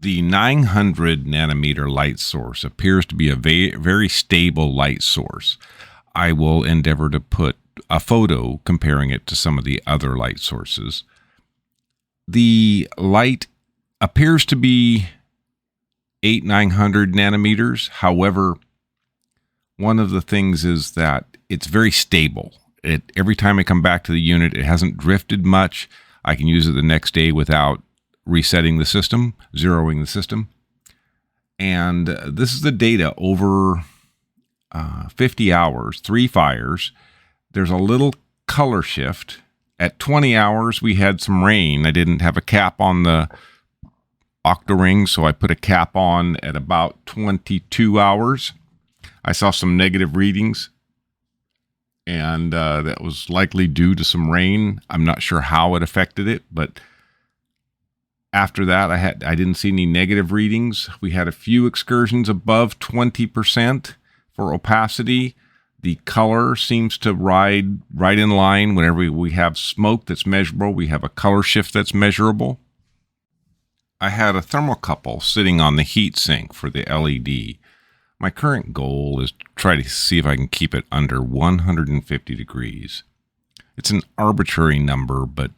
The 900 nanometer light source appears to be a very stable light source. I will endeavor to put a photo comparing it to some of the other light sources. The light appears to be 900 nanometers. However, one of the things is that it's very stable. Every time I come back to the unit, it hasn't drifted much. I can use it the next day without resetting the system, zeroing the system. And this is the data over 50 hours, 3 fires. There's a little color shift. At 20 hours, we had some rain. I didn't have a cap on the Octoring, so I put a cap on at about 22 hours. I saw some negative readings, and that was likely due to some rain. I'm not sure how it affected it, but after that, I didn't see any negative readings. We had a few excursions above 20% for opacity. The color seems to ride right in line. Whenever we have smoke that's measurable, we have a color shift that's measurable. I had a thermocouple sitting on the heat sink for the LED. My current goal is to try to see if I can keep it under 150 degrees. It's an arbitrary number, but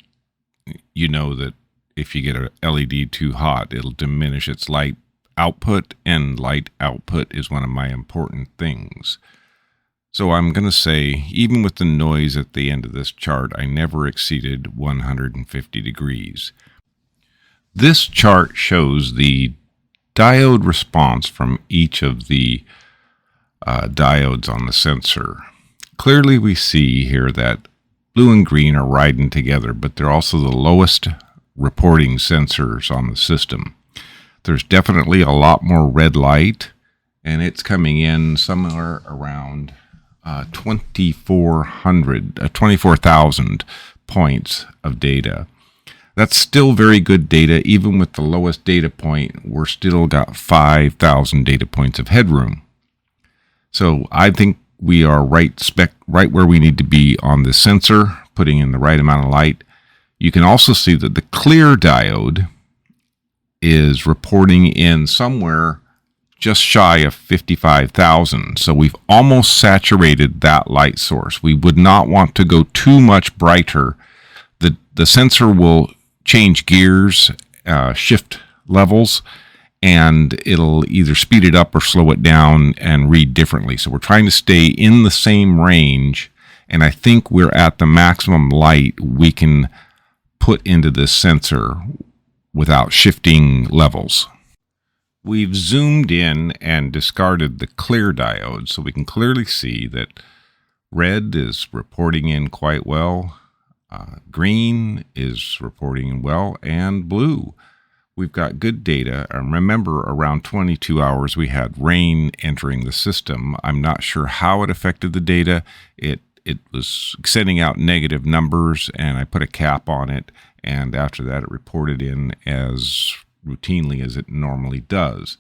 you know that if you get an LED too hot, it'll diminish its light output, and light output is one of my important things. So I'm going to say, even with the noise at the end of this chart, I never exceeded 150 degrees. This chart shows the diode response from each of the diodes on the sensor. Clearly we see here that blue and green are riding together, but they're also the lowest reporting sensors on the system. There's definitely a lot more red light, and it's coming in somewhere around 24,000 points of data. That's still very good data. Even with the lowest data point, we're still got 5,000 data points of headroom. So I think we are right where we need to be on the sensor, putting in the right amount of light. You can also see that the clear diode is reporting in somewhere just shy of 55,000. So we've almost saturated that light source. We would not want to go too much brighter. The sensor will change gears, shift levels, and it'll either speed it up or slow it down and read differently. So we're trying to stay in the same range, and I think we're at the maximum light we can put into this sensor without shifting levels. We've zoomed in and discarded the clear diode, so we can clearly see that red is reporting in quite well, green is reporting in well, and blue. We've got good data. And remember, around 22 hours, we had rain entering the system. I'm not sure how it affected the data. It was sending out negative numbers, and I put a cap on it, and after that it reported in as routinely as it normally does.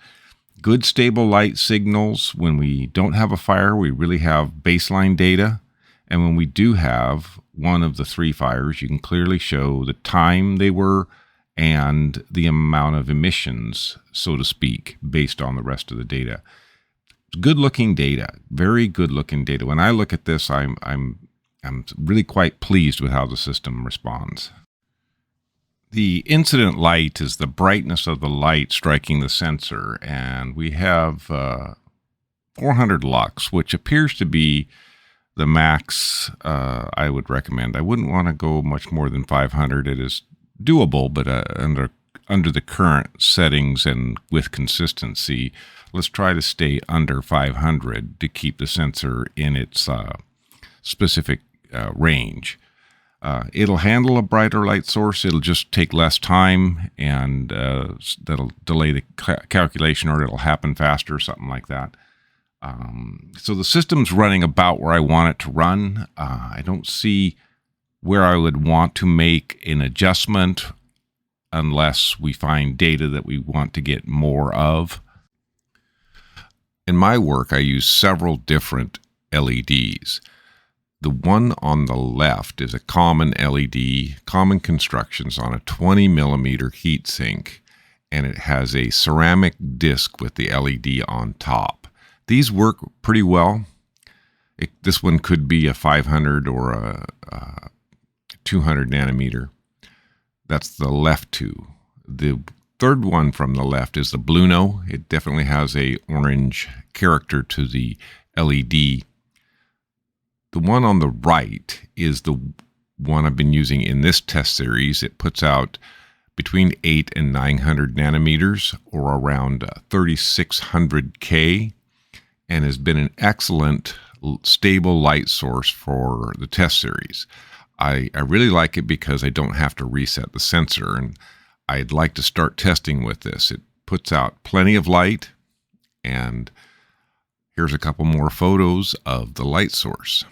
Good stable light signals. When we don't have a fire, we really have baseline data, and when we do have one of the 3 fires, you can clearly show the time they were and the amount of emissions, so to speak, based on the rest of the data. Good looking data, very good looking data. When I look at this, I'm really quite pleased with how the system responds. The incident light is the brightness of the light striking the sensor, and we have 400 lux, which appears to be the max I would recommend. I wouldn't want to go much more than 500. It is doable, but under the current settings and with consistency, let's try to stay under 500 to keep the sensor in its specific range. It'll handle a brighter light source. It'll just take less time, and that'll delay the calculation, or it'll happen faster, something like that. So the system's running about where I want it to run. I don't see where I would want to make an adjustment unless we find data that we want to get more of. In my work, I use several different LEDs. The one on the left is a common LED, common constructions on a 20 millimeter heat sink, and it has a ceramic disc with the LED on top. These work pretty well. This one could be a 500 or a 200 nanometer. That's the left two. The third one from the left is the Bluno. It definitely has a orange character to the LED. The one on the right is the one I've been using in this test series. It puts out between 8 and 900 nanometers, or around 3600K, and has been an excellent stable light source for the test series. I really like it because I don't have to reset the sensor, and I'd like to start testing with this. It puts out plenty of light, and here's a couple more photos of the light source.